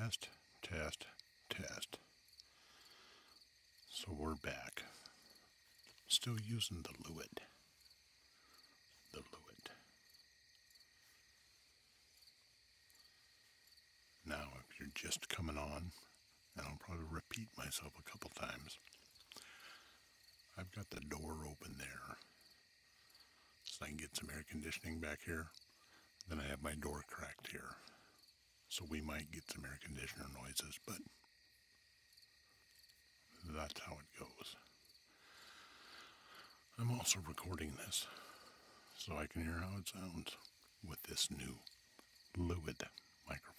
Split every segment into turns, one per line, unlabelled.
Test, test, test. So we're back. Still using the Lewitt. The Lewitt. Now, if you're just coming on, and I'll probably repeat myself a couple times, I've got the door open there so I can get some air conditioning back here. Then I have my door cracked here. So we might get some air conditioner noises, but that's how it goes. I'm also recording this so I can hear how it sounds with this new Lewitt microphone.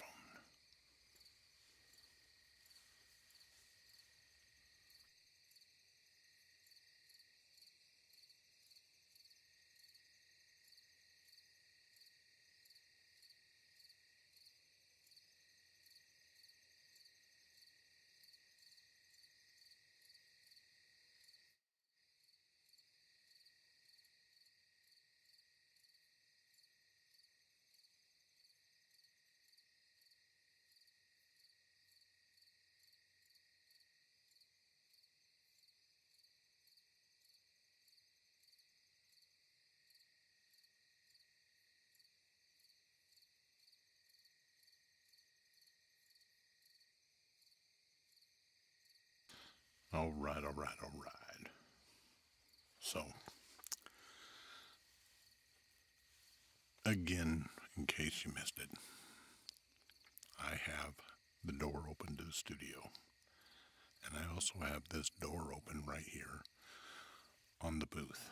All right. So, again, in case you missed it, I have the door open to the studio. And I also have this door open right here on the booth.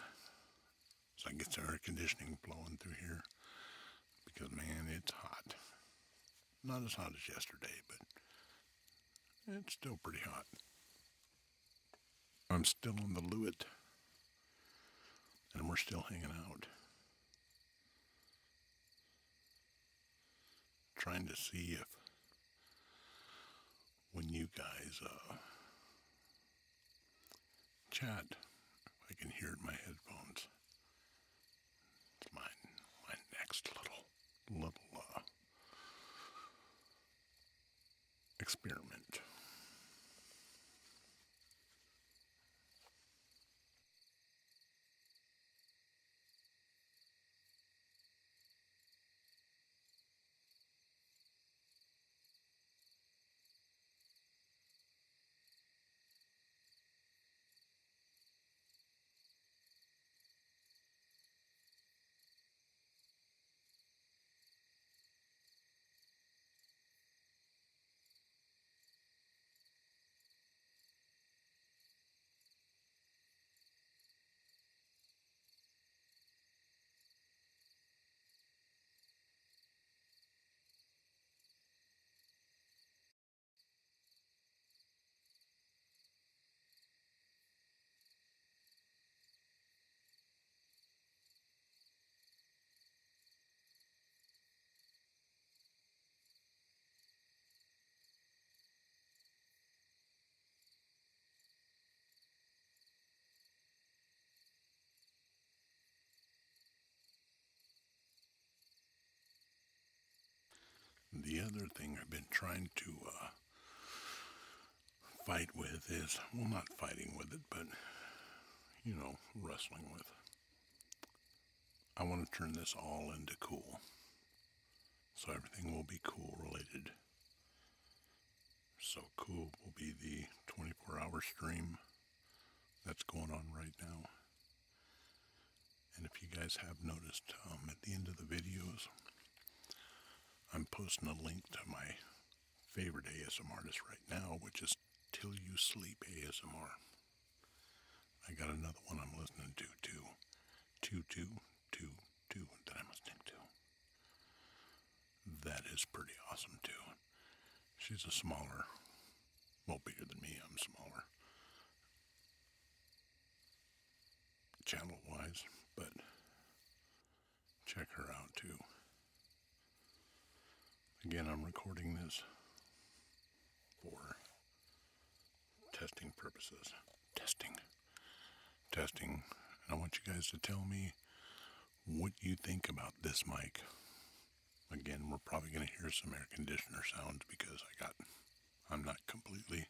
So I get some air conditioning flowing through here because, man, it's hot. Not as hot as yesterday, but it's still pretty hot. I'm still on the Lewitt, and we're still hanging out. Trying to see if when you guys chat, if I can hear it in my headphones. It's my next little experiment. The other thing I've been trying to fight with is, well, not fighting with it, but, wrestling with. I want to turn this all into cool. So everything will be cool related. So cool will be the 24-hour stream that's going on right now. And if you guys have noticed, at the end of the videos, I'm posting a link to my favorite ASMR artist right now, which is Till You Sleep ASMR. I got another one I'm listening to too. 2222 that I'm listening to. That is pretty awesome too. She's a smaller, well, bigger than me. I'm smaller, channel-wise, but check her out too. Again, I'm recording this for testing purposes. Testing. And I want you guys to tell me what you think about this mic. Again, we're probably going to hear some air conditioner sounds because I'm not completely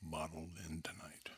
bottled in tonight.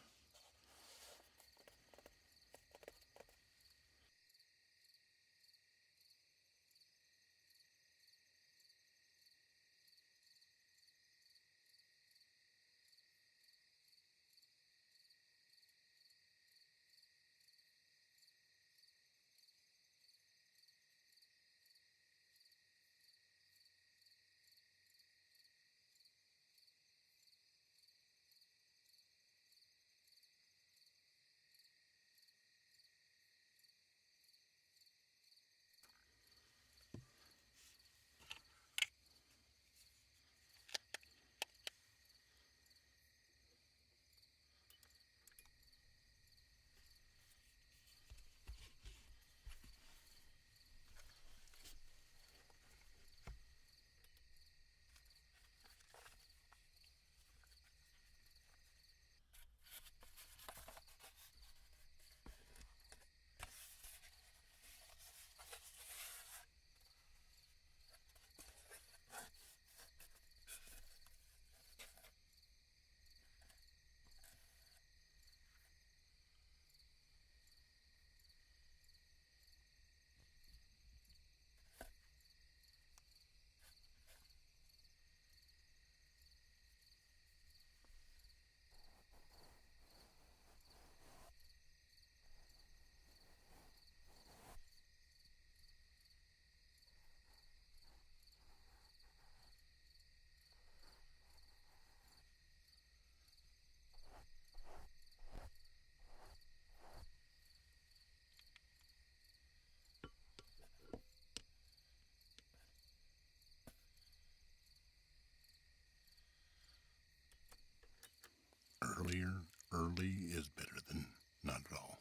Early is better than not at all.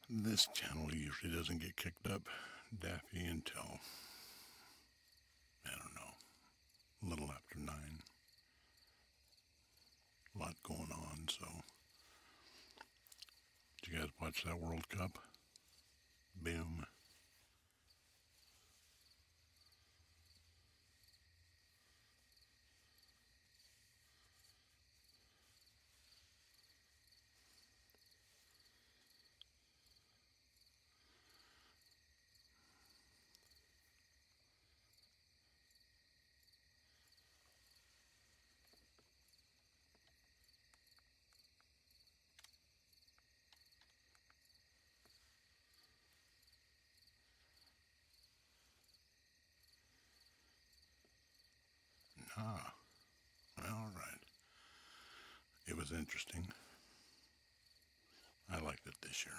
This channel usually doesn't get kicked up, Daffy, until, I don't know, a little after 9. A lot going on, so. Did you guys watch that World Cup? Boom. Ah, all right. It was interesting. I liked it this year.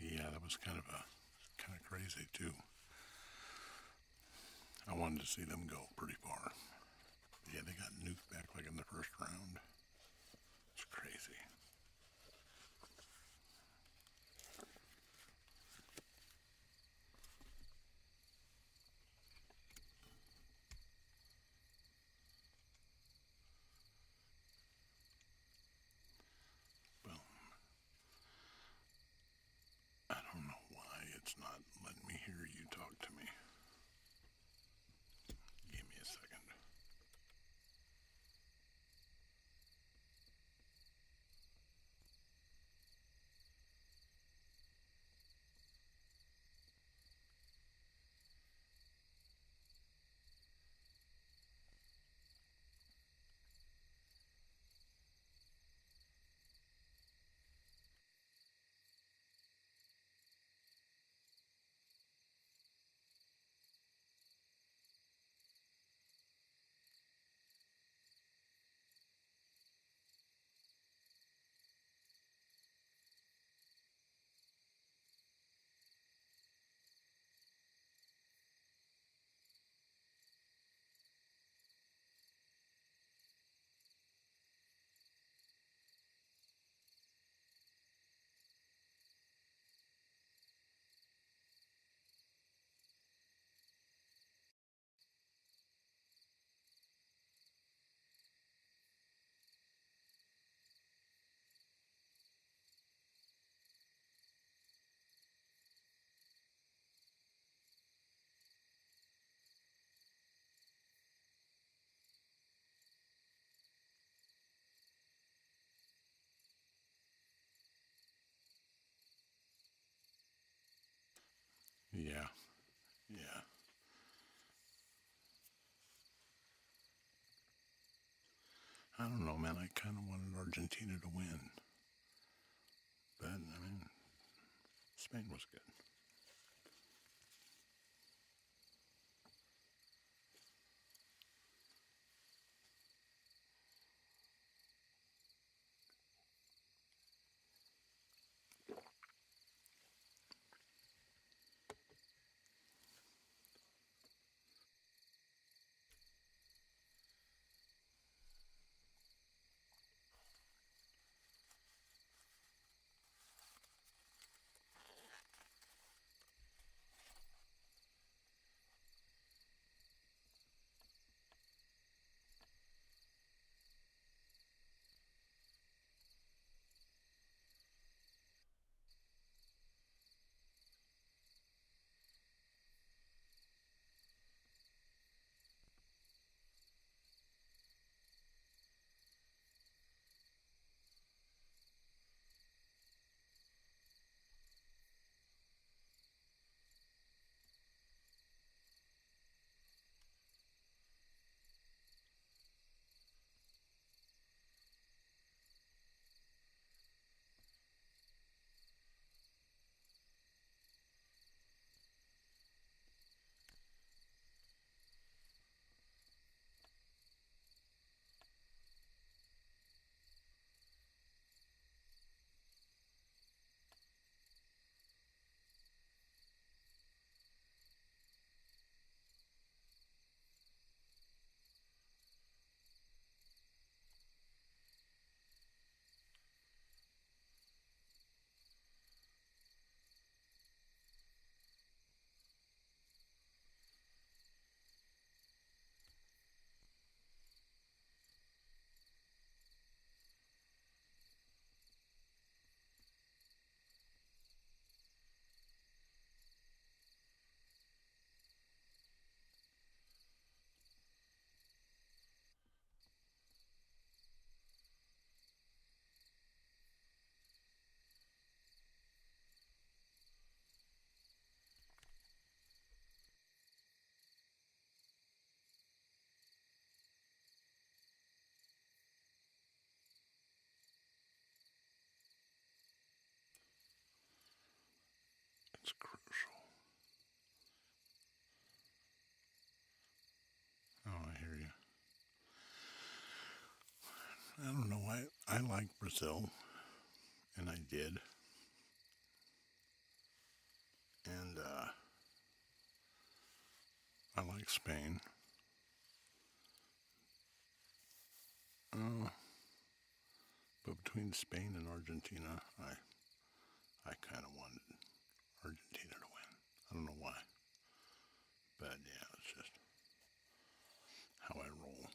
Yeah, that was kind of crazy too. I wanted to see them go pretty far. But yeah, they got nuked back like in the first round. It's crazy. Well, I don't know why it's not letting me hear you talk to me. Give me a second. I don't know, man. I kind of wanted Argentina to win. But, I mean, Spain was good. It's crucial. Oh, I hear you. I don't know. I like Brazil, and I did. And I like Spain. Uh, but between Spain and Argentina, I kind of wanted Argentina to win. I don't know why. But yeah, it's just how I roll.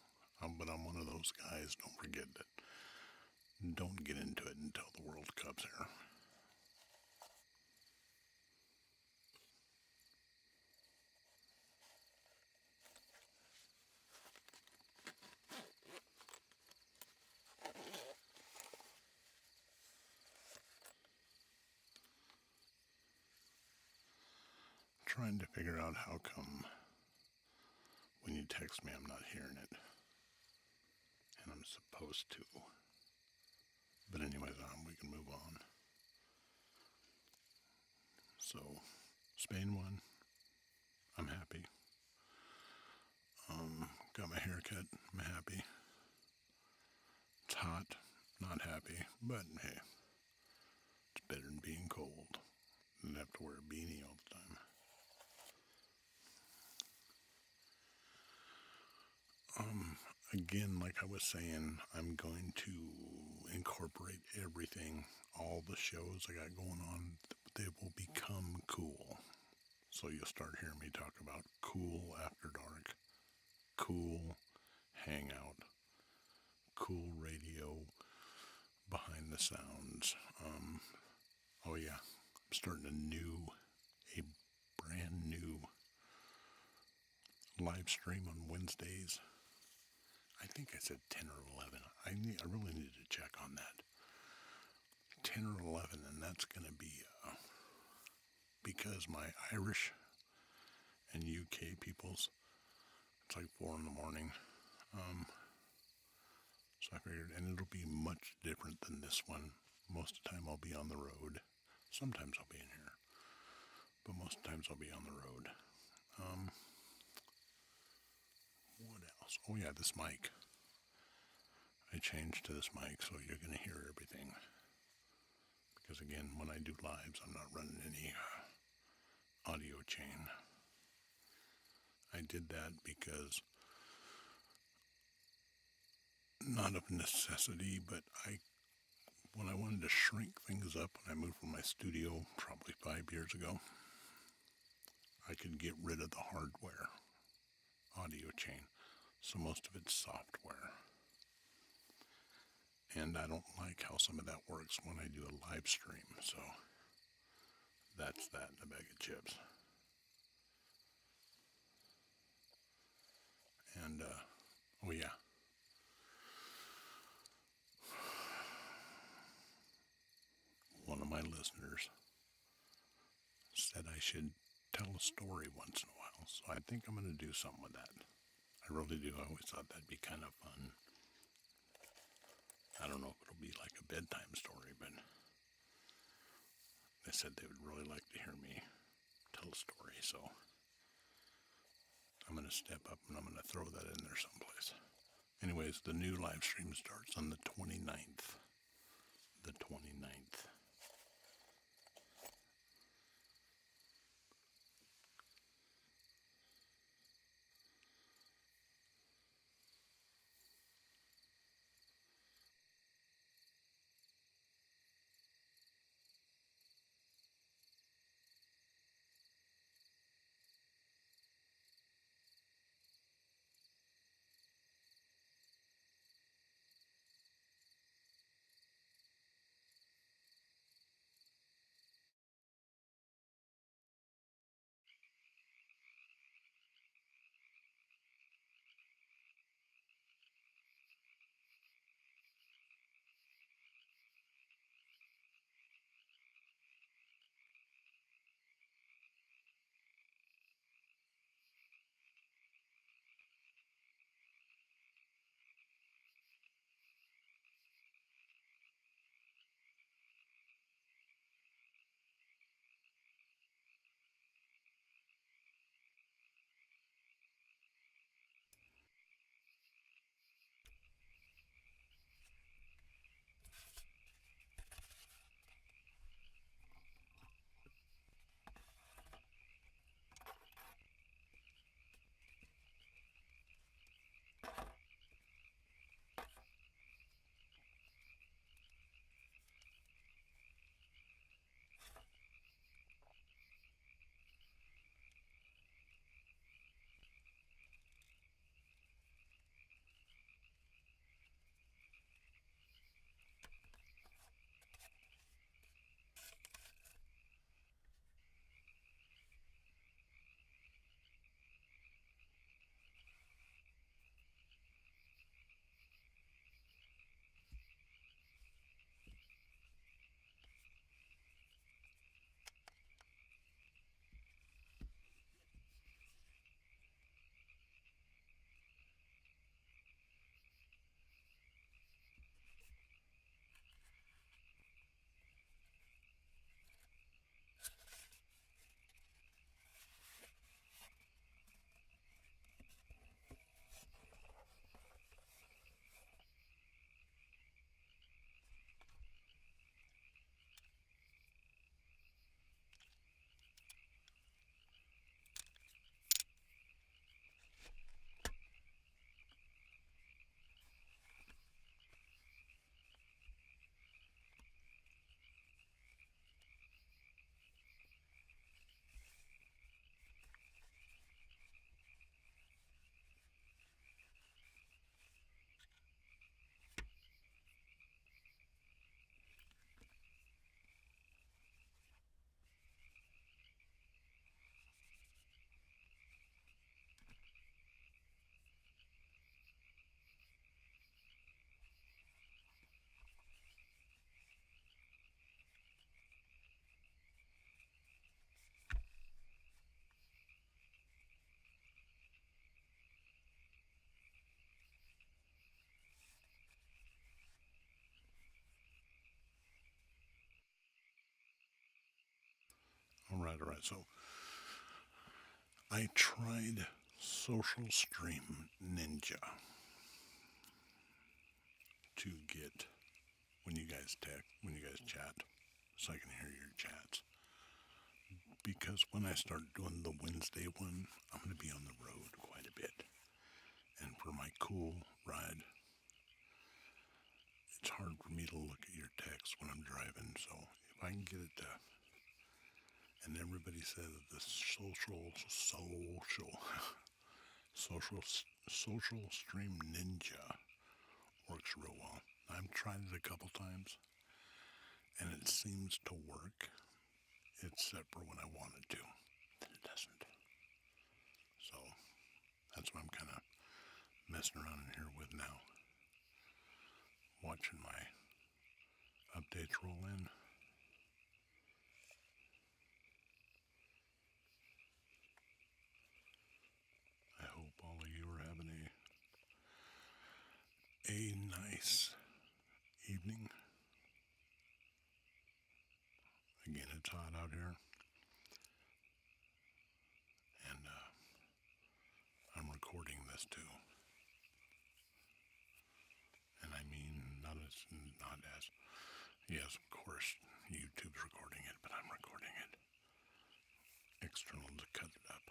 But I'm one of those guys, don't forget that. Don't get into it until the World Cup's here. Trying to figure out how come when you text me I'm not hearing it. And I'm supposed to. But anyways, we can move on. So, Spain won. I'm happy. Got my hair cut. I'm happy. It's hot. Not happy. But hey, it's better than being cold. Than have to wear a beanie all the time. Again, like I was saying, I'm going to incorporate everything, all the shows I got going on. They will become cool. So you'll start hearing me talk about cool after dark, cool hangout, cool radio, behind the sounds. Oh yeah, I'm starting a brand new live stream on Wednesdays. I think I said 10 or 11. I really need to check on that. 10 or 11, and that's going to be because my Irish and UK peoples, it's like 4 in the morning. So I figured, and it'll be much different than this one. Most of the time I'll be on the road. Sometimes I'll be in here, but most times I'll be on the road. What else? Oh yeah, this mic. I changed to this mic, so you're going to hear everything. Because again, when I do lives, I'm not running any audio chain. I did that because, not of necessity, but when I wanted to shrink things up when I moved from my studio probably 5 years ago, I could get rid of the hardware audio chain. So most of it's software. And I don't like how some of that works when I do a live stream. So that's that in a bag of chips. And, oh yeah. One of my listeners said I should tell a story once in a while. So I think I'm going to do something with that. I really do. I always thought that'd be kind of fun. I don't know if it'll be like a bedtime story, but they said they would really like to hear me tell a story. So I'm going to step up and I'm going to throw that in there someplace. Anyways, the new live stream starts on the 29th. The 29th. All right. So I tried Social Stream Ninja to get when you guys chat, so I can hear your chats. Because when I start doing the Wednesday one, I'm going to be on the road quite a bit. And for my cool ride, it's hard for me to look at your text when I'm driving. So if I can get it to, and everybody says the social stream ninja works real well. I've tried it a couple times, and it seems to work, except for when I want it to. Then it doesn't. So that's what I'm kind of messing around in here with now. Watching my updates roll in. I hope all of you are having a nice evening. Again, it's hot out here, and I'm recording this too. And I mean, not as, yes, of course, YouTube's recording it, but I'm recording it external to cut it up.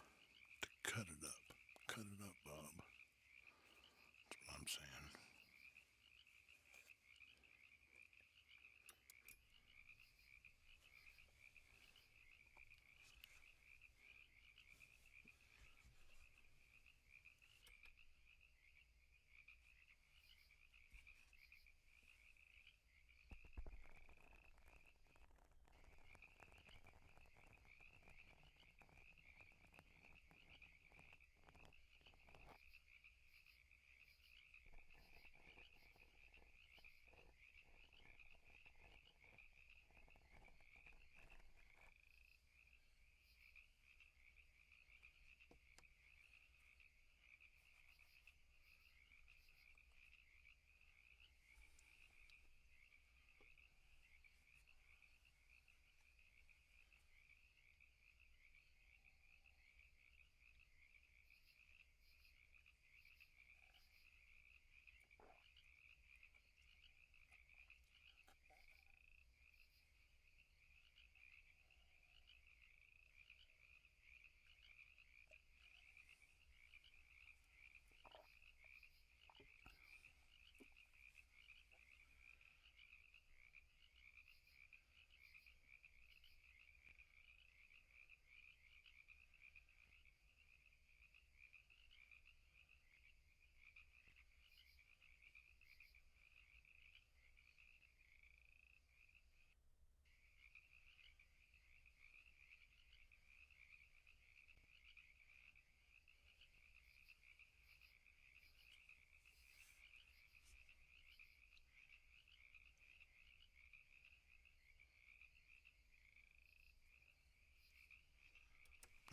To cut it up. Cut it up, Bob. That's what I'm saying.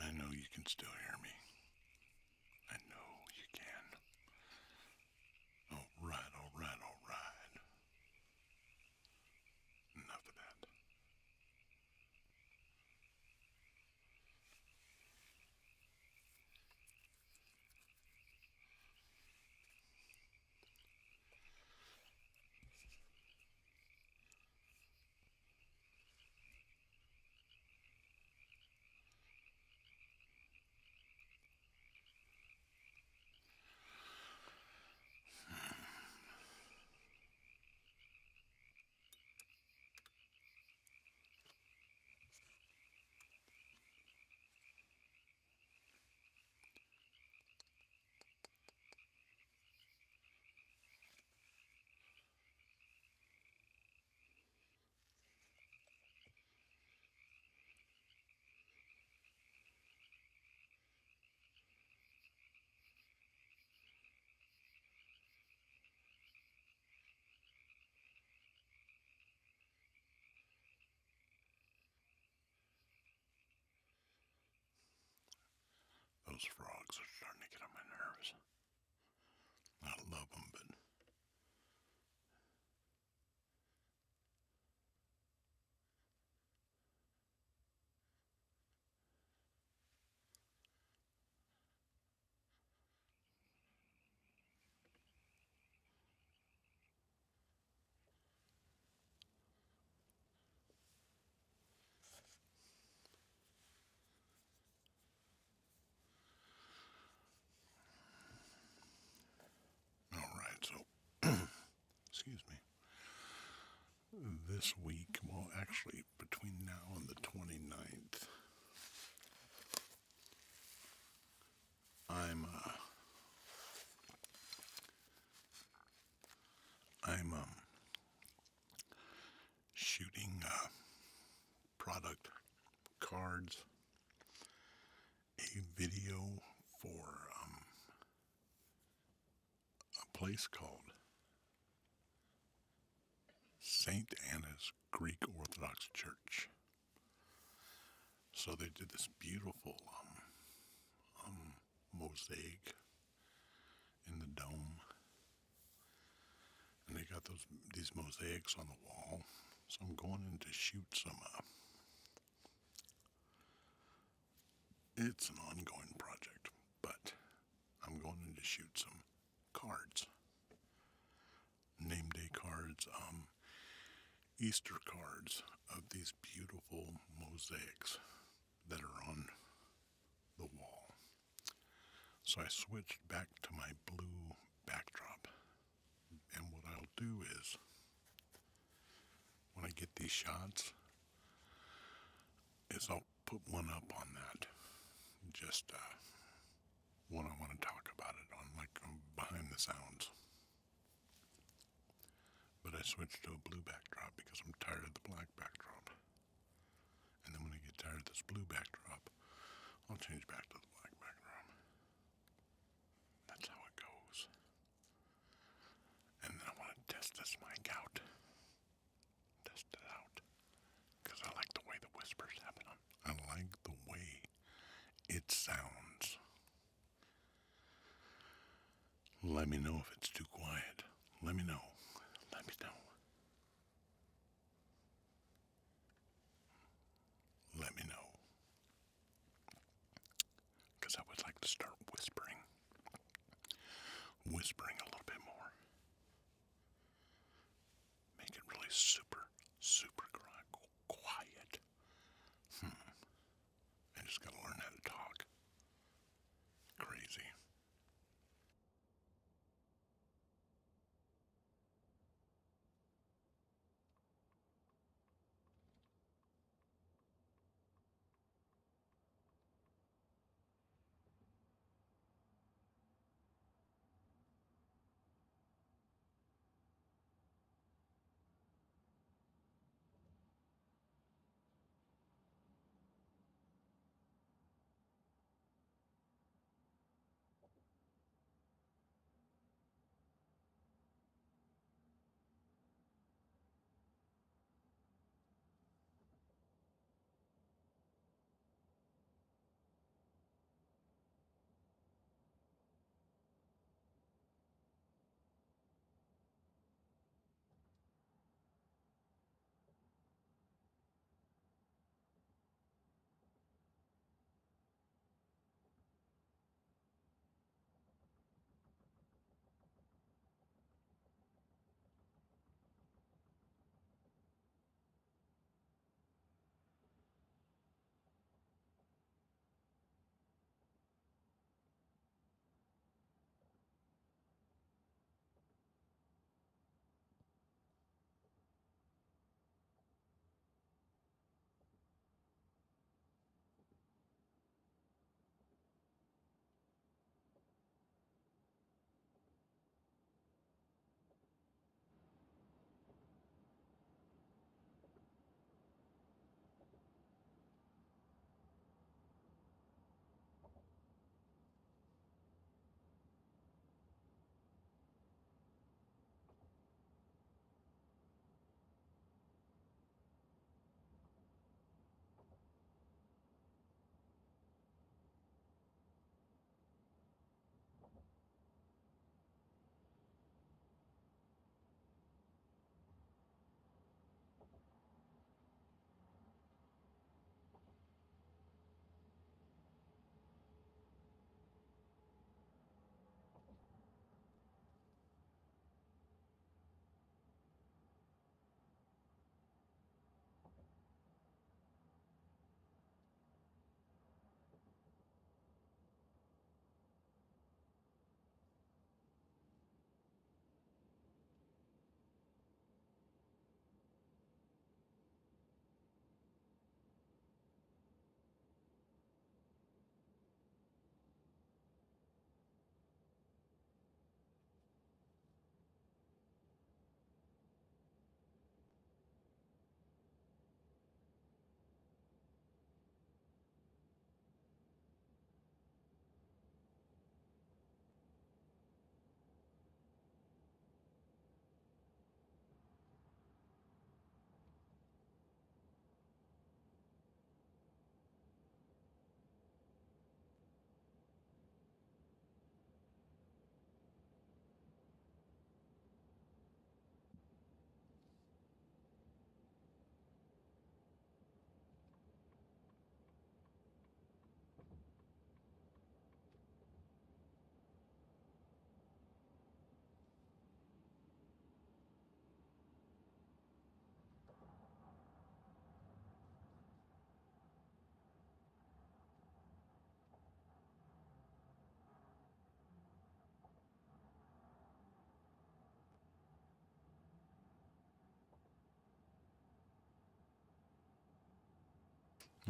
I know you can still hear me. I know you can. All right, all right, all right. Enough of that. Those frogs are starting to get on my nerves. I love them, but this week, well, actually, between now and the 29th, I'm shooting product cards, a video for a place called St. Anna's Greek Orthodox Church. So they did this beautiful mosaic in the dome, and they got these mosaics on the wall. So I'm going in to shoot some. It's an ongoing project, but I'm going in to shoot some cards, name day cards, Easter cards of these beautiful mosaics that are on the wall. So I switched back to my blue backdrop, and what I'll do is, when I get these shots, is I'll put one up on that, just when I want to talk about it on, like, behind the sounds. But I switched to a blue backdrop because I'm tired of the black backdrop. And then when I get tired of this blue backdrop, I'll change back to the black backdrop. That's how it goes. And then I want to test this mic out. Test it out. Because I like the way the whispers happen. I like the way it sounds. Let me know if it's too quiet. Let me know. Let me know. Let me know. Because I would like to start whispering. Whispering a little bit more. Make it really super, super quiet. I just gotta learn how to talk. Crazy.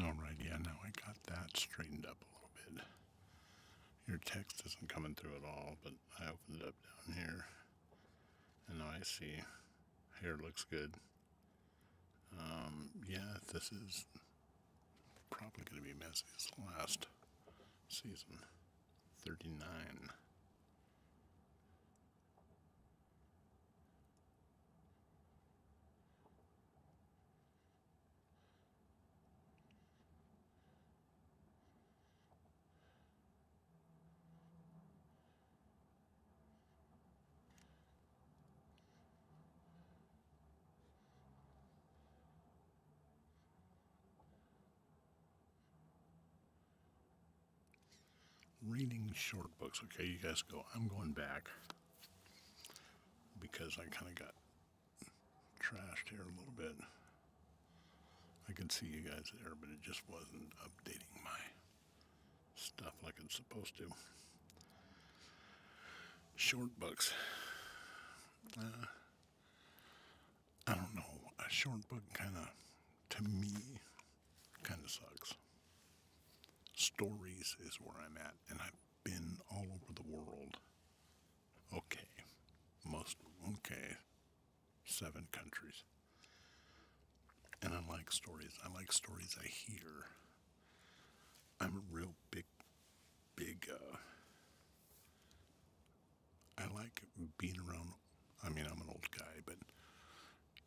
Alright, yeah, now I got that straightened up a little bit. Your text isn't coming through at all, but I opened it up down here. And now I see hair looks good. Yeah, this is probably going to be messy. It's the last season. 39. Reading short books. Okay, you guys go. I'm going back because I kind of got trashed here a little bit. I could see you guys there, but it just wasn't updating my stuff like it's supposed to. Short books. I don't know. A short book kind of, to me, kind of sucks. Stories is where I'm at, and I've been all over the world. Okay. Okay. 7 countries. And I like stories. I like stories I hear. I'm a real big, I like being around, I'm an old guy, but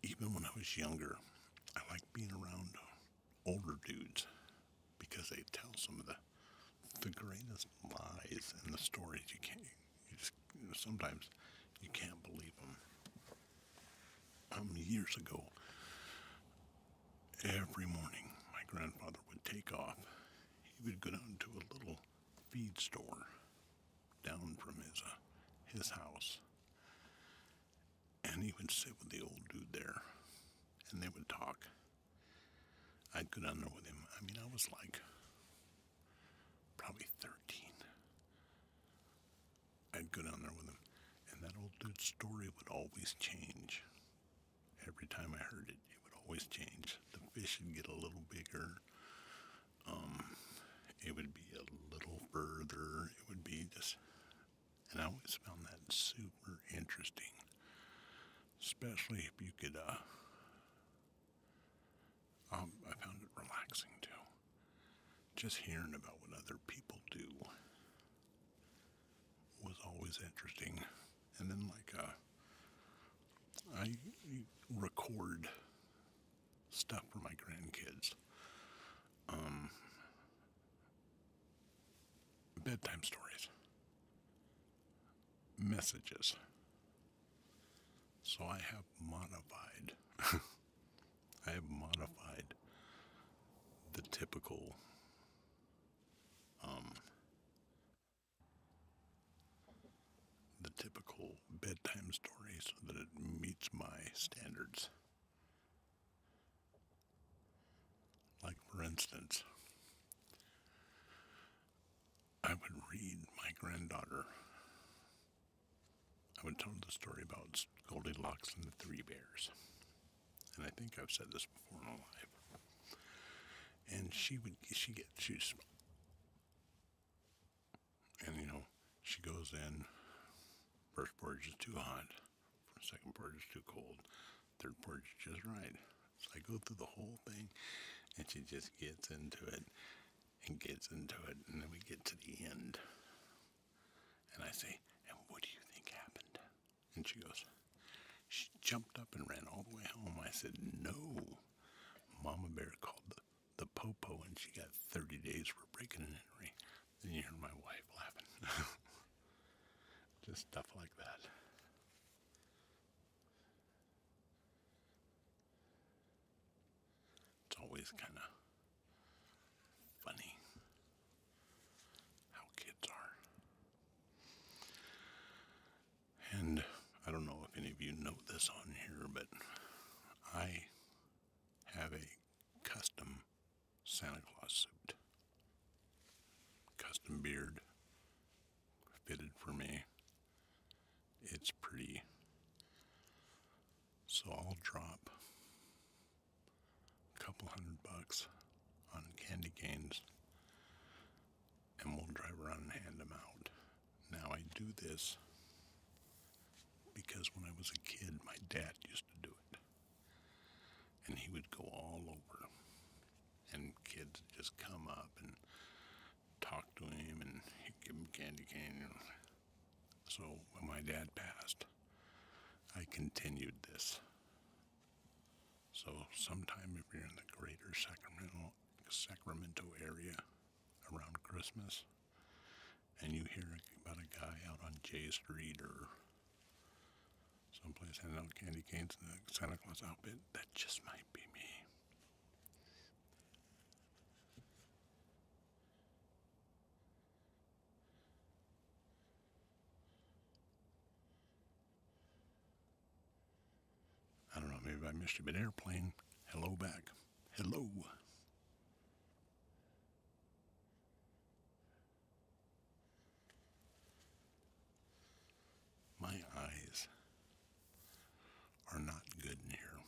even when I was younger, I like being around older dudes because they tell some of the greatest lies in the stories. Sometimes you can't believe them. Years ago, every morning my grandfather would take off. He would go down to a little feed store down from his house, and he would sit with the old dude there, and they would talk. I'd go down there with him. I was like probably 13. I'd go down there with him, and that old dude's story would always change. Every time I heard it, it would always change. The fish would get a little bigger. It would be a little further. It would be just, and I always found that super interesting, especially if you could. I found it relaxing too. Just hearing about what other people do was always interesting. And then I record stuff for my grandkids. Bedtime stories, messages. So I have modified. I have modified the typical bedtime story so that it meets my standards. Like for instance, I would read my granddaughter. I would tell her the story about Goldilocks and the 3 bears. And I think I've said this before in a live. And she's, and she goes in. First porridge is too hot. Second porridge is too cold. Third porridge is just right. So I go through the whole thing, and she just gets into it and gets into it, and then we get to the end. And I say, and what do you think happened? And she goes, she jumped up and ran all the way home. I said, no. Mama Bear called the popo, and she got 30 days for breaking and entering. Then you hear my wife laughing. Just stuff like that. It's always kind of funny how kids are. And I don't know if any of you know this on here, but I have a custom Santa Claus suit. Custom beard, fitted for me. It's pretty. So I'll drop a couple $100 on candy canes, and we'll drive around and hand them out. Now, I do this because when I was a kid, my dad used to do it. And he would go all over, and kids would just come up and talk to him, and he'd give him candy cane. So when my dad passed, I continued this. So sometime if you're in the greater Sacramento area around Christmas, and you hear about a guy out on J Street or someplace handing out candy canes in the Santa Claus outfit, that just might be me. I don't know, maybe I missed you, but airplane, hello back. Hello. My eyes are not good in here.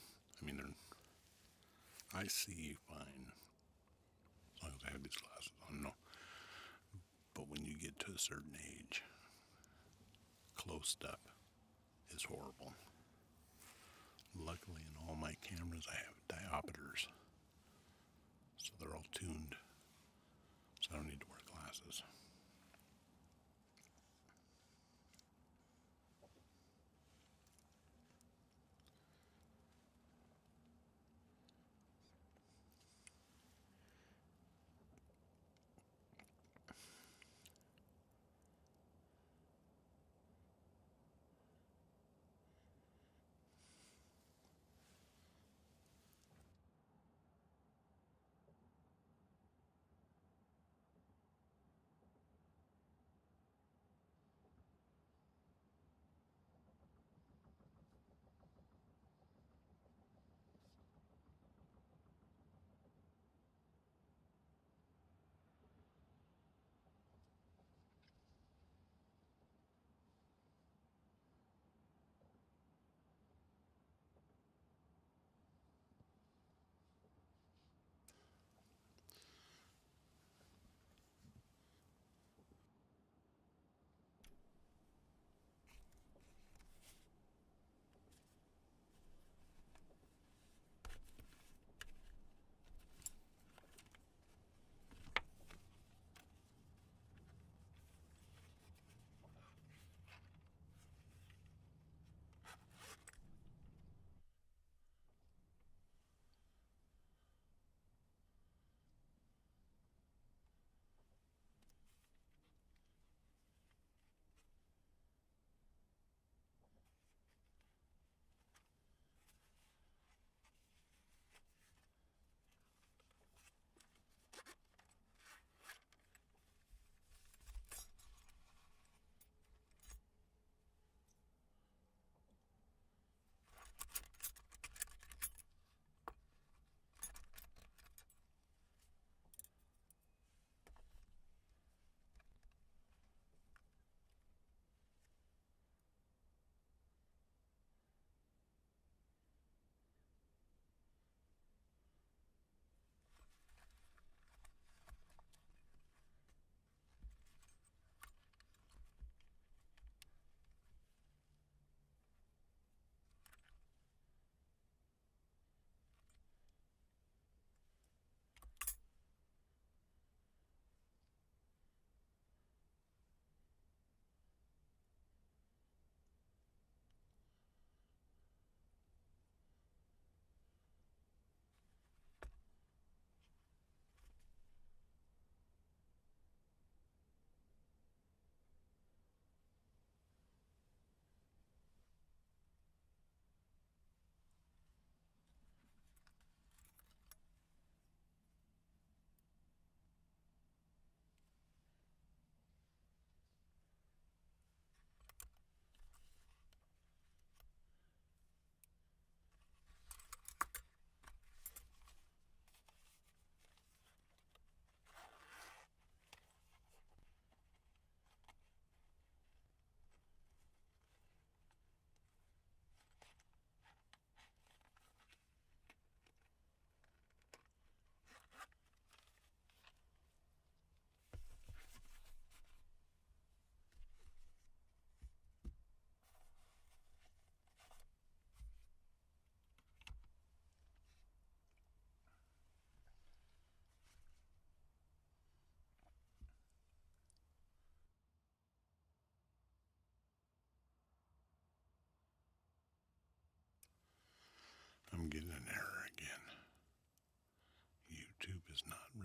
I mean, I see fine as long as I have these glasses on. No, but when you get to a certain age, close up is horrible. Luckily, in all my cameras, I have diopters, so they're all tuned, so I don't need to wear glasses.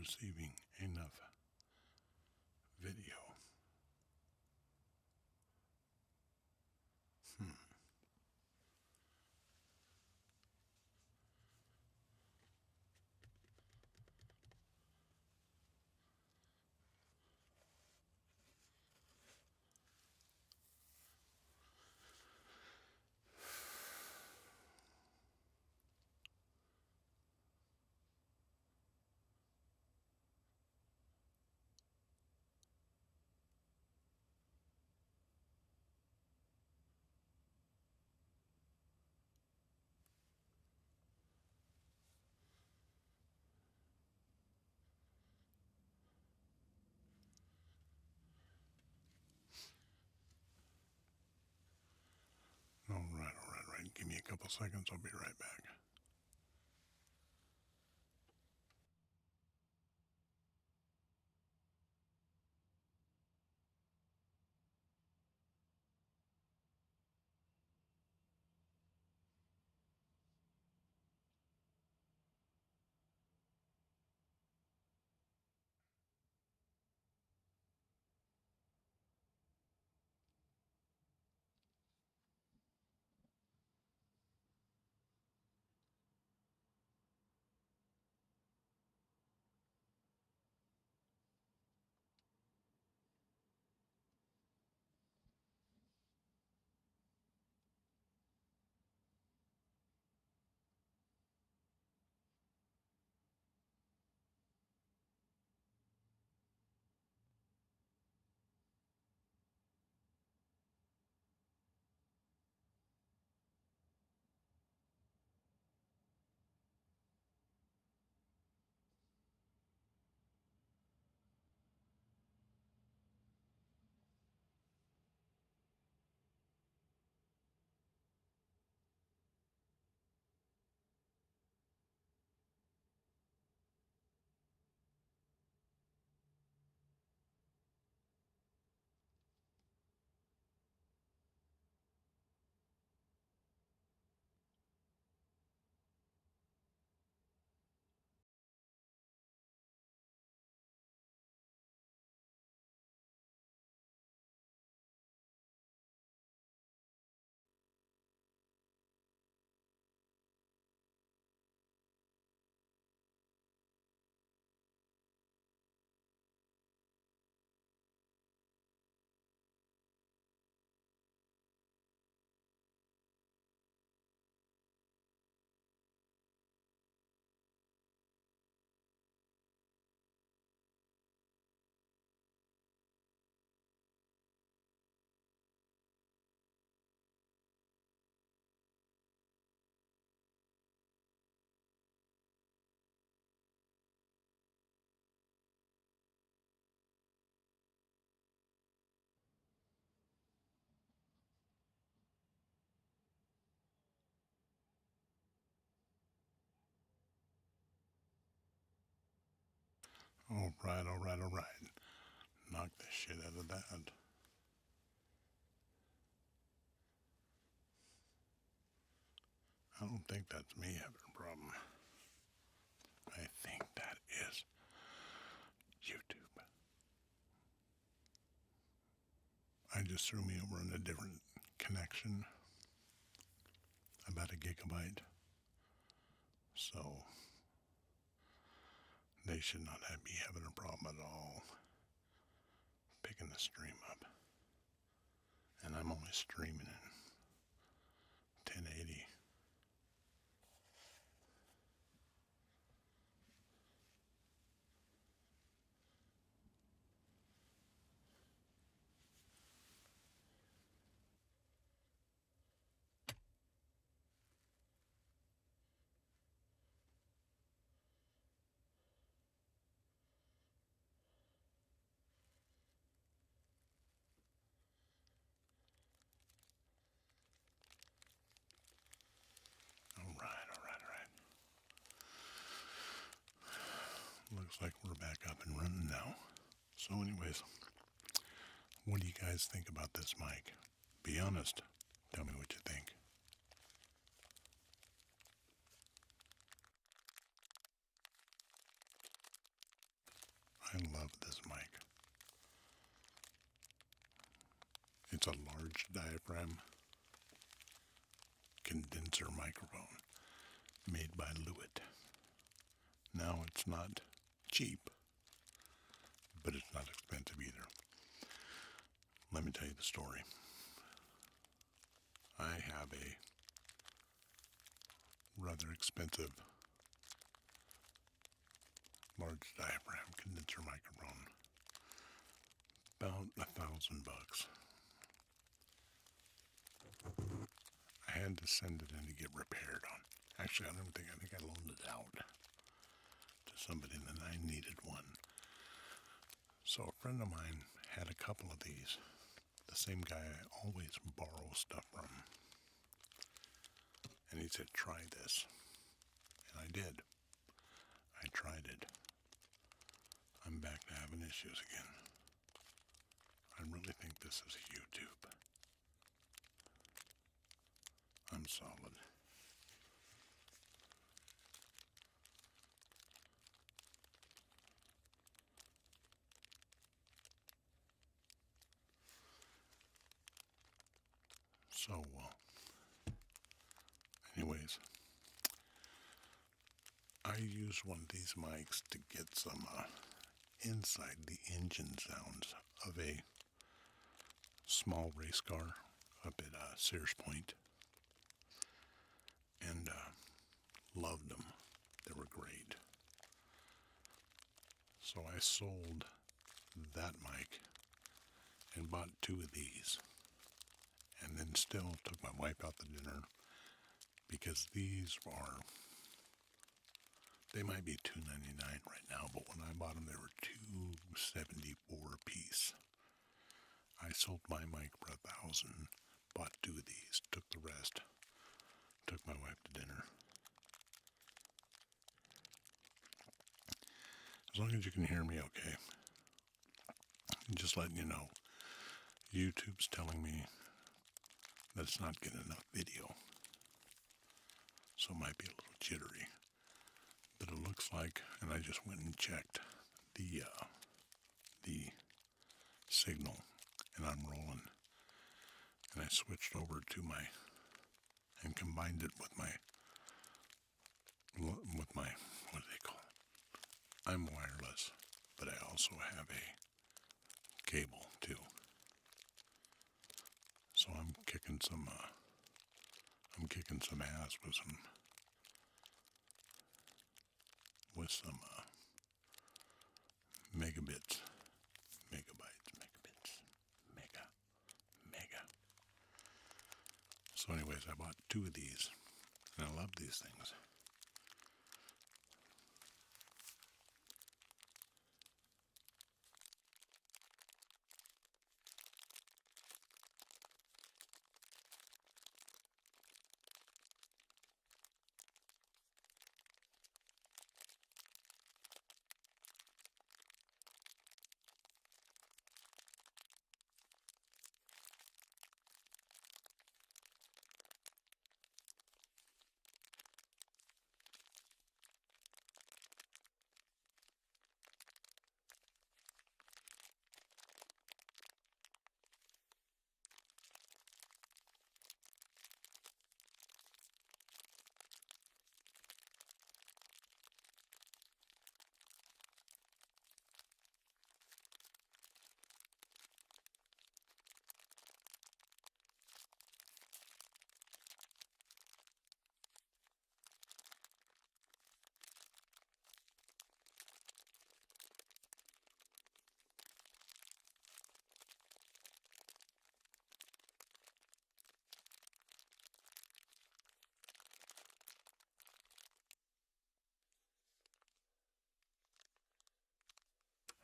receiving enough video. All right. Give me a couple seconds. I'll be right back. All right. Knock the shit out of that. I don't think that's me having a problem. I think that is YouTube. I just threw me over on a different connection, about a gigabyte. So they should not be having a problem at all picking the stream up. And I'm only streaming in 1080. All right. Looks like we're back up and running now. So anyways, what do you guys think about this mic? Be honest. Tell me what you think. love this mic. It's a large diaphragm condenser microphone made by Lewitt. Now, it's not cheap, but it's not expensive either. Let me tell you the story. I have a rather expensive large diaphragm condenser microphone, about $1,000. I had to send it in to get repaired on. Actually, I think I loaned it out to somebody, and then I needed one. So a friend of mine had a couple of these. The same guy I always borrow stuff from. And he said, try this. And I did. I tried it. I'm back to having issues again. I really think this is YouTube. I'm solid. So, anyways, I use one of these mics to get some inside the engine sounds of a small race car up at Sears Point, and loved them. They were great. So I sold that mic and bought two of these, and then still took my wife out to dinner because these are, they might be $2.99 right now, but when I bought them they were $2.74 a piece. I sold my mic for $1,000, bought two of these, took the rest, took my wife to dinner. As long as you can hear me okay. Just letting you know, YouTube's telling me that it's not getting enough video, so it might be a little jittery. But it looks like, and I just went and checked the signal, and I'm rolling. And I switched over to and combined it with my, what do they call it? I'm wireless, but I also have a cable too. So I'm kicking some ass with some megabits, megabytes, mega. So anyways, I bought two of these, and I love these things.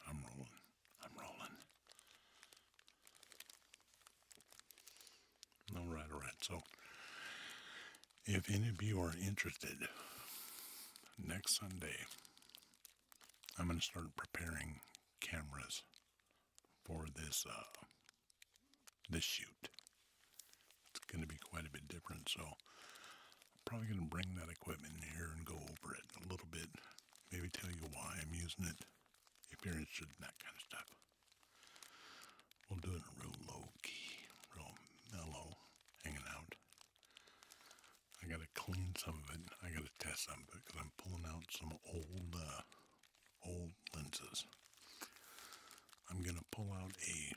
I'm rolling. All right. So, if any of you are interested, next Sunday, I'm going to start preparing cameras for this shoot. It's going to be quite a bit different, so I'm probably going to bring that equipment in here and go over it a little bit. Maybe tell you why I'm using it. If experienced in that kind of stuff. We'll do it in a real low key, real mellow, hanging out. I gotta clean some of it. I gotta test some of it because I'm pulling out some old lenses. I'm gonna pull out a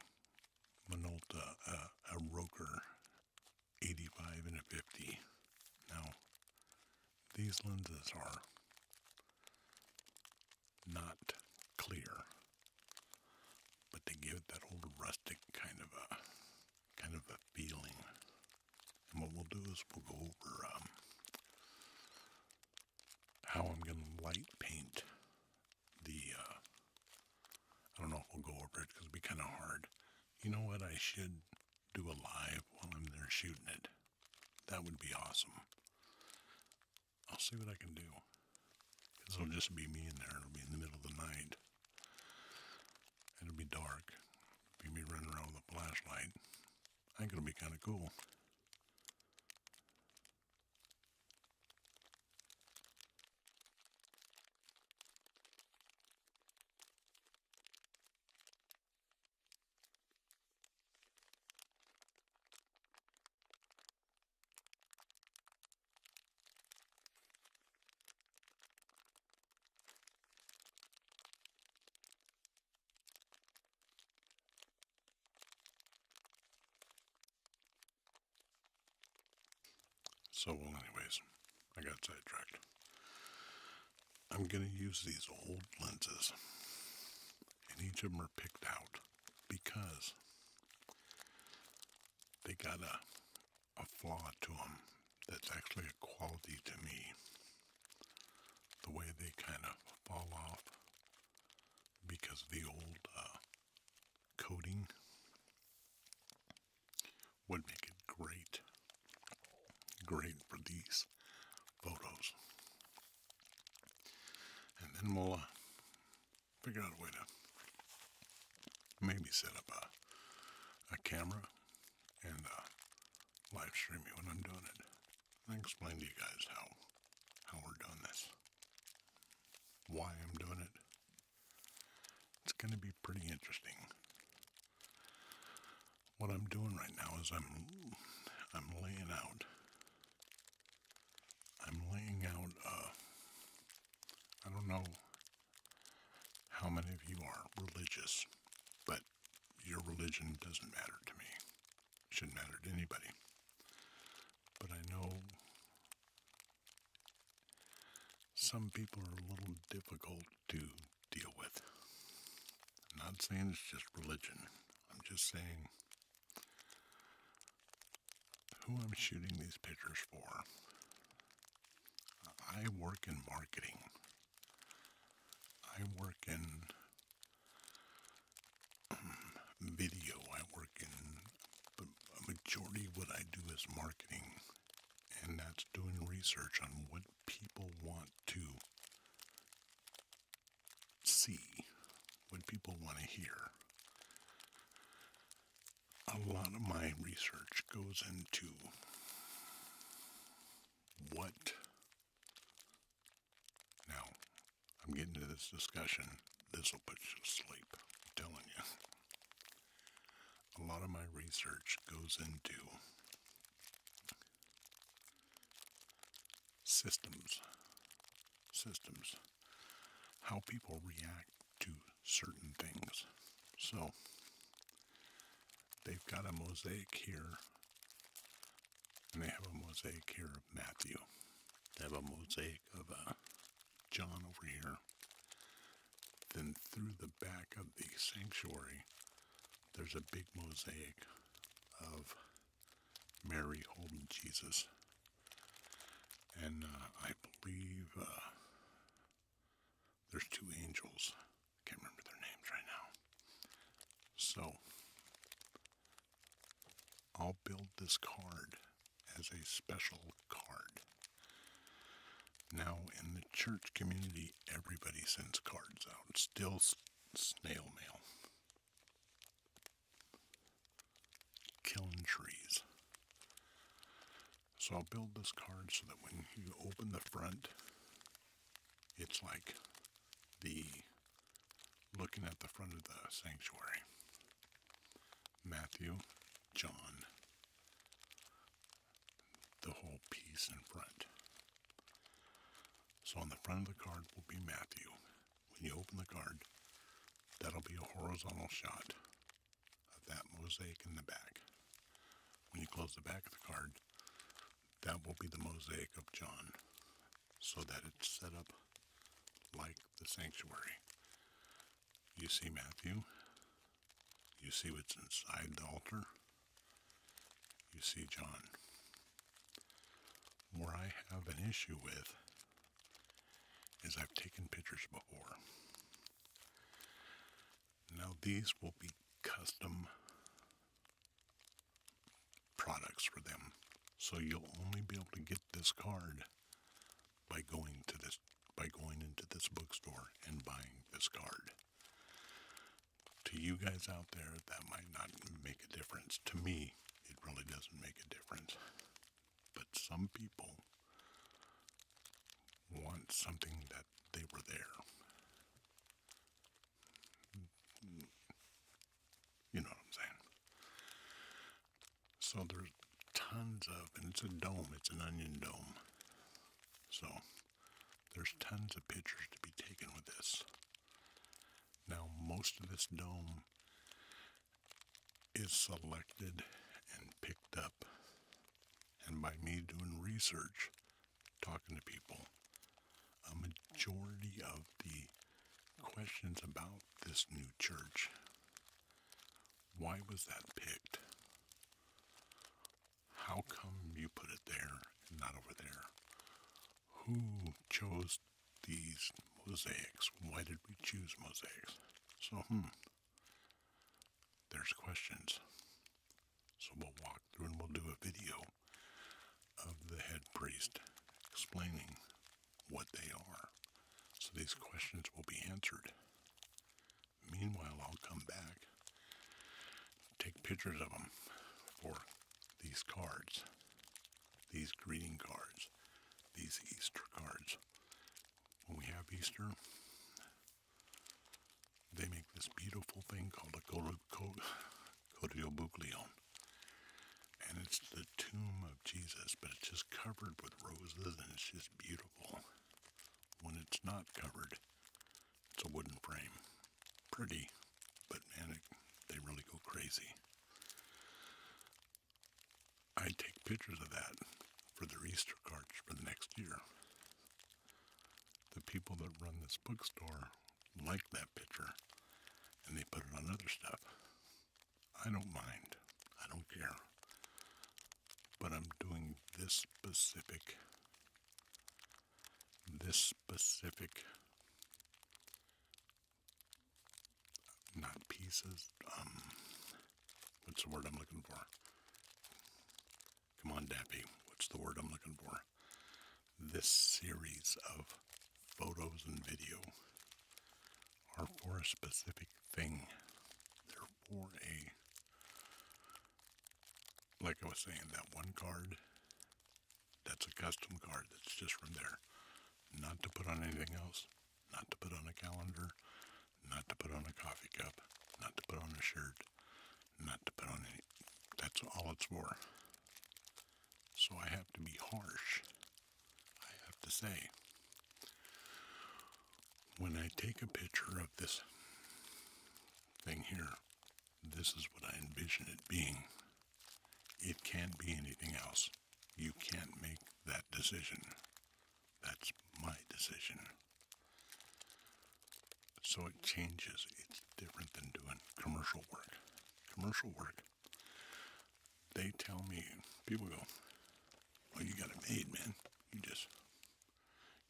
Minolta, a Roker 85 and a 50. Now, these lenses are not clear, but they give it that old rustic kind of a feeling. And what we'll do is we'll go over how I'm going to light paint the, I don't know if we'll go over it because it'll be kind of hard. You know what? I should do a live while I'm there shooting it. That would be awesome. I'll see what I can do. Because it'll just be me in there. It'll be in the middle of the night. It'll be dark. It'll be me running around with a flashlight. I think it'll be kind of cool. So, well, anyways, I got sidetracked. I'm going to use these old lenses, and each of them are picked out because they got a flaw to them that's actually a quality to me. The way they kind of fall off because the old coating would make it great for these photos. And then we'll figure out a way to maybe set up a camera and live stream me when I'm doing it. And explain to you guys how we're doing this. Why I'm doing it. It's going to be pretty interesting. What I'm doing right now is I'm laying out. I don't know how many of you are religious, but your religion doesn't matter to me. It shouldn't matter to anybody. But I know some people are a little difficult to deal with. I'm not saying it's just religion. I'm just saying who I'm shooting these pictures for. I work in marketing. I work in video. I work in a majority of what I do is marketing, and that's doing research on what people want to see, what people want to hear. A lot of my research goes into what. Now, I'm getting to this discussion. This will put you to sleep. I'm telling you. A lot of my research goes into systems, how people react to certain things. So, they've got a mosaic here, and they have a mosaic here of Matthew. They have a mosaic of John over here. Then through the back of the sanctuary, there's a big mosaic of Mary holding Jesus. And I believe there's two angels. I can't remember their names right now. So, I'll build this card as a special card. Now, in the church community, everybody sends cards out. Still snail mail. Killing trees. So I'll build this card so that when you open the front, it's like the looking at the front of the sanctuary. Matthew, John, the whole piece in front. So on the front of the card will be Matthew. When you open the card, that'll be a horizontal shot of that mosaic in the back. When you close the back of the card, that will be the mosaic of John, so that it's set up like the sanctuary. You see Matthew, you see what's inside the altar, you see John. Where I have an issue with is I've taken pictures before. Now these will be custom products for them, so you'll only be able to get this card by going into this bookstore and buying this card. To you guys out there, that might not make a difference. To me, it really doesn't make a difference. But some people want something that they were there. You know what I'm saying? So there's tons of, and it's a dome, it's an onion dome. So there's tons of pictures to be taken with this. Now most of this dome is selected and picked up. And by me doing research, talking to people, a majority of the questions about this new church, why was that picked? How come you put it there and not over there? Who chose these mosaics? Why did we choose mosaics? So, there's questions. So we'll walk through and we'll do a video of the head priest explaining what they are. So these questions will be answered. Meanwhile, I'll come back, take pictures of them for these cards, these greeting cards, these Easter cards. When we have Easter, they make this beautiful thing called a codiobuglion. And it's the tomb of Jesus, but it's just covered with roses and it's just beautiful. When it's not covered, it's a wooden frame. Pretty, but man, they really go crazy. I take pictures of that for their Easter cards for the next year. The people that run this bookstore like that picture, and they put it on other stuff. I don't mind. I don't care. But I'm doing this specific, not pieces, what's the word I'm looking for? Come on, Dappy, what's the word I'm looking for? This series of photos and video are for a specific thing. They're for like I was saying, that one card, that's a custom card that's just from there. Not to put on anything else, not to put on a calendar, not to put on a coffee cup, not to put on a shirt, not to put on any, that's all it's for. So I have to be harsh. I have to say, when I take a picture of this thing here, this is what I envision it being. It can't be anything else. You can't make that decision. That's my decision. So it changes. It's different than doing commercial work. Commercial work, they tell me, people go, well, you got it made, man. You just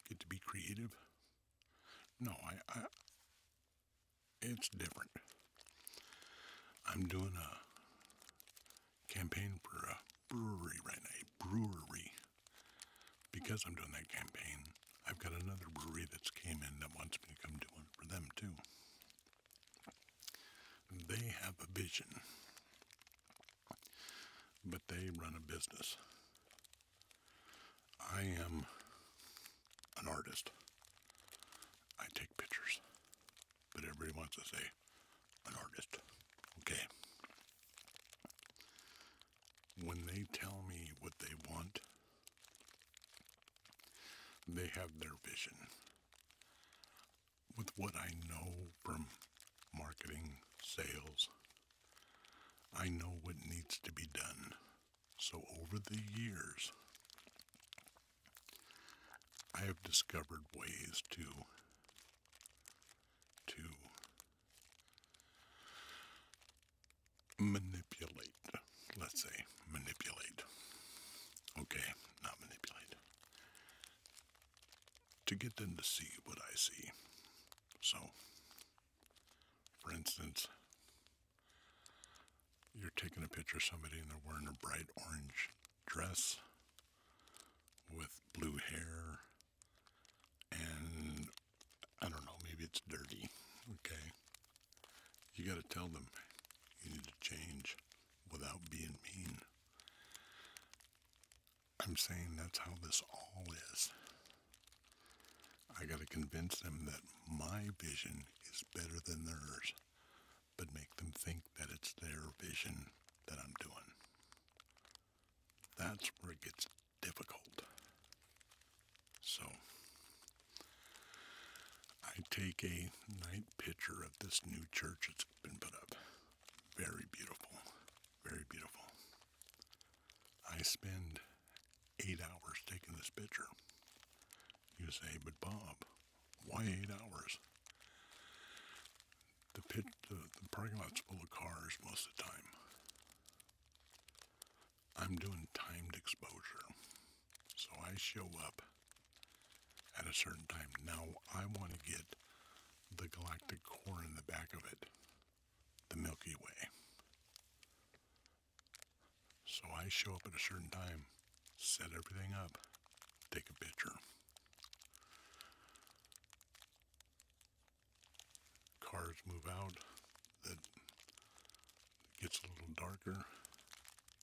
get to be creative. No, it's different. I'm doing a campaign for a brewery right now, a brewery. Because I'm doing that campaign, I've got another brewery that's came in that wants me to come do one for them too. They have a vision, but they run a business. I am an artist. I take pictures, but everybody wants to say an artist. Okay. When they tell me what they want, they have their vision. With what I know from marketing, sales, I know what needs to be done. So over the years, I have discovered ways to manipulate. Let's say manipulate. Okay, not manipulate. To get them to see what I see. So, for instance, you're taking a picture of somebody and they're wearing a bright orange dress with blue hair, and I don't know, maybe it's dirty. Okay, you got to tell them you need to change without being mean. I'm saying that's how this all is. I got to convince them that my vision is better than theirs, but make them think that it's their vision that I'm doing. That's where it gets difficult. So, I take a night picture of this new church that's been put up. Very beautiful. Very beautiful. I spend 8 hours taking this picture. You say, but Bob, why 8 hours? The parking lot's full of cars most of the time. I'm doing timed exposure. So I show up at a certain time. Now I want to get the galactic core in the back of it, the Milky Way. So I show up at a certain time, set everything up, take a picture. Cars move out, that gets a little darker.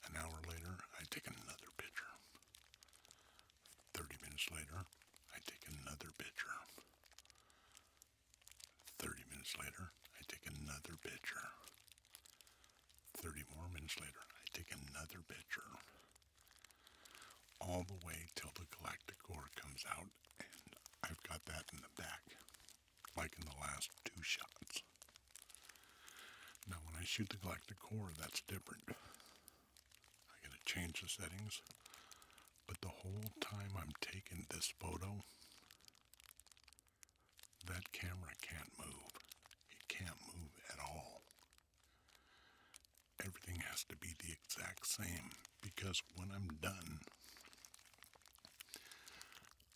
An hour later, I take another picture. 30 minutes later, I take another picture. 30 minutes later, I take another picture. 30 more minutes later, I take another picture. All the way till the galactic core comes out, and I've got that in the back, like in the last 2 shots. Now when I shoot the galactic core, that's different. I gotta change the settings, but the whole time I'm taking this photo, that camera can't move. It can't move at all. Everything has to be the exact same, because when I'm done,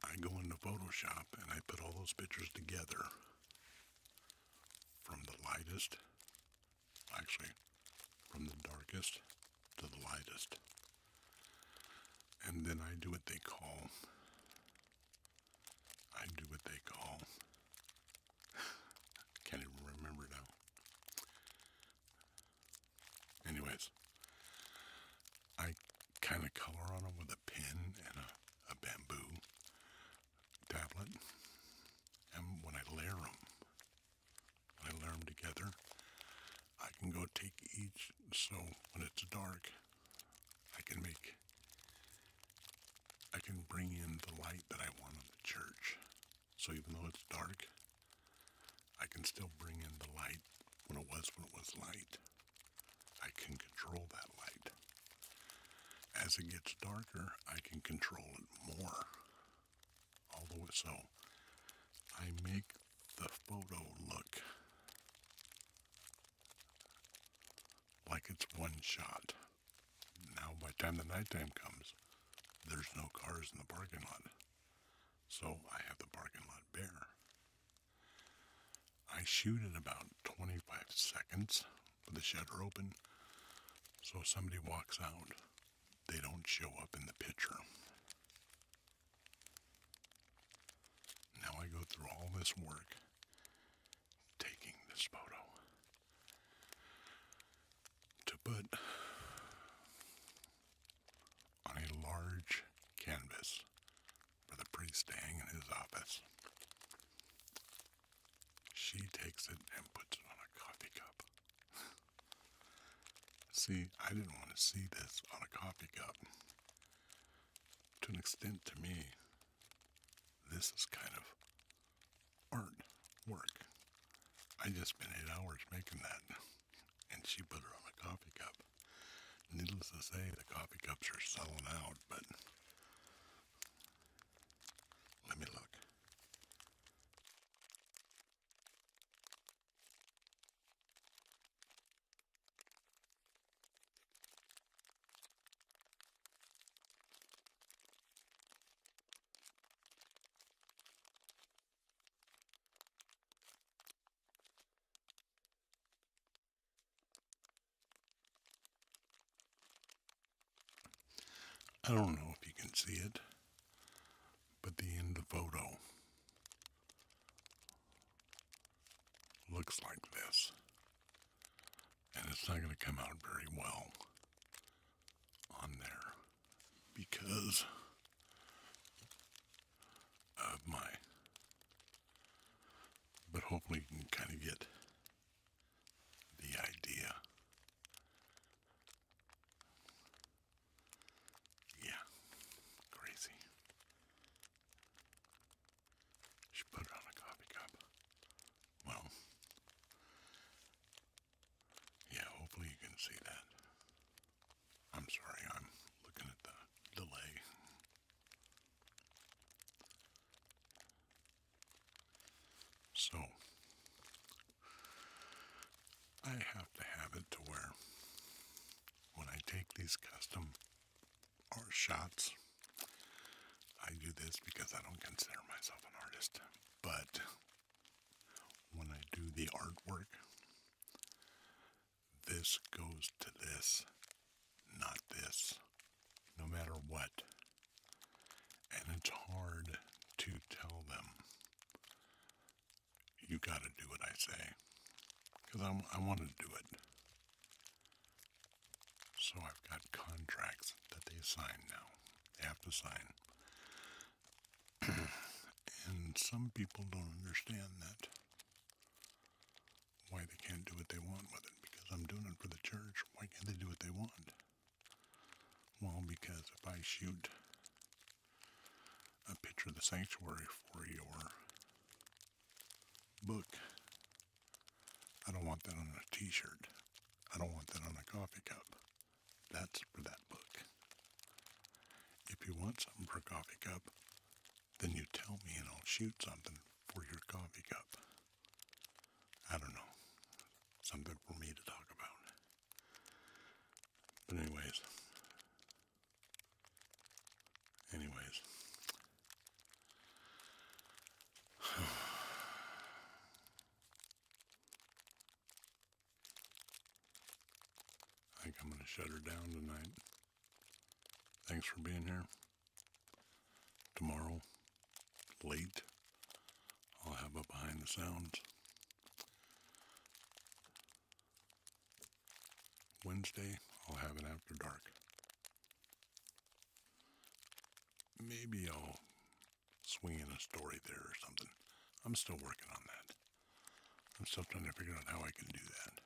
I go into Photoshop and I put all those pictures together from the lightest, actually from the darkest to the lightest. And then I do what they call, can't even remember now. Anyways, I kind of color on them with a pen and a bamboo tablet. And when I layer them together, I can go take each, so when it's dark, I can bring in the light that I want in the church. So even though it's dark, I can still bring in the light when it was light. I can control that light. As it gets darker, I can control it more. All the way, so I make the photo look like it's one shot. Now by the time the nighttime comes, there's no cars in the parking lot. So I have the parking lot bare. I shoot in about 25 seconds with the shutter open. So if somebody walks out, they don't show up in the picture. Now I go through all this work taking this photo to put on a large canvas for the priest to hang in his office. she takes it and puts it on a coffee cup. See, I didn't want to see this on a coffee cup. To an extent, to me, this is kind of art work. I just spent 8 hours making that, and she put it on a coffee cup. Needless to say, the coffee cups are selling out, but let me look. I don't know if you can see it, but the end of the photo looks like this. And it's not going to come out very well on there because of my, but hopefully you can kind of get the idea. Yeah, crazy. She put it on a coffee cup. Well, yeah, hopefully you can see that. I'm sorry, I'm looking at the delay. So, I have to have it to where when I take these custom art shots, I do this because I don't consider myself an artist. But when I do the artwork, this goes to this, not this, no matter what. And it's hard to tell them, you gotta do what I say, because I want to do it. So I've got contracts that they sign now. They have to sign. And some people don't understand that, why they can't do what they want with it, because I'm doing it for the church. Why can't they do what they want? Well, because if I shoot a picture of the sanctuary for your book, I don't want that on a t-shirt. I don't want that on a coffee cup. That's for that book. If you want something for a coffee cup, then you tell me and I'll shoot something for your coffee cup. I don't know. Something for me to talk about. But anyways. I think I'm going to shut her down tonight. Thanks for being here. Tomorrow, late, I'll have a behind the sounds. Wednesday, I'll have it after dark. Maybe I'll swing in a story there or something. I'm still working on that. I'm still trying to figure out how I can do that.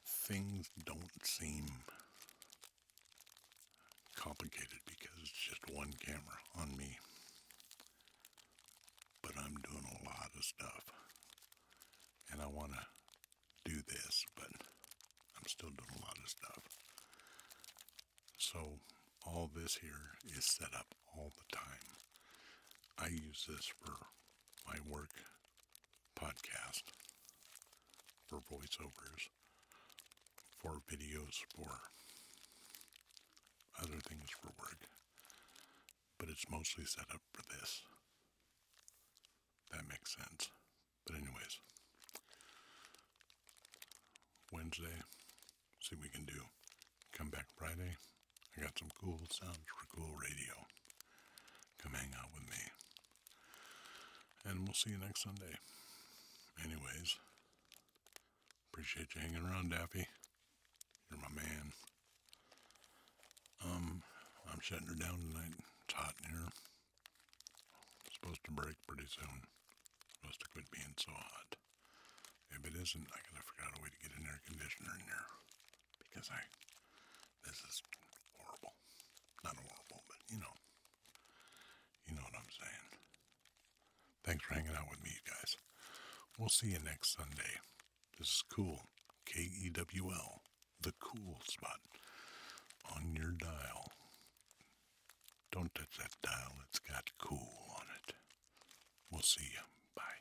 Things don't seem complicated because it's just one camera on me. But I'm doing a lot of stuff. And I want to do this, but I'm still doing a lot of stuff. So all this here is set up all the time. I use this for my work podcast, for voiceovers, for videos, for other things for work. But it's mostly set up for this. That makes sense. But anyways, Wednesday, see what we can do. Come back Friday. I got some cool sounds for cool radio. Come hang out with me. And we'll see you next Sunday. Anyways, appreciate you hanging around, Daffy. You're my man. I'm shutting her down tonight. It's hot in here. It's supposed to break pretty soon. Supposed to quit being so hot. If it isn't, I gotta figure out a way to get an air conditioner in there. Because this is horrible. Not horrible, but you know what I'm saying. Thanks for hanging out with me, guys. We'll see you next Sunday. This is cool. KEWL, the cool spot on your dial. Don't touch that dial. It's got cool on it. We'll see you. Bye.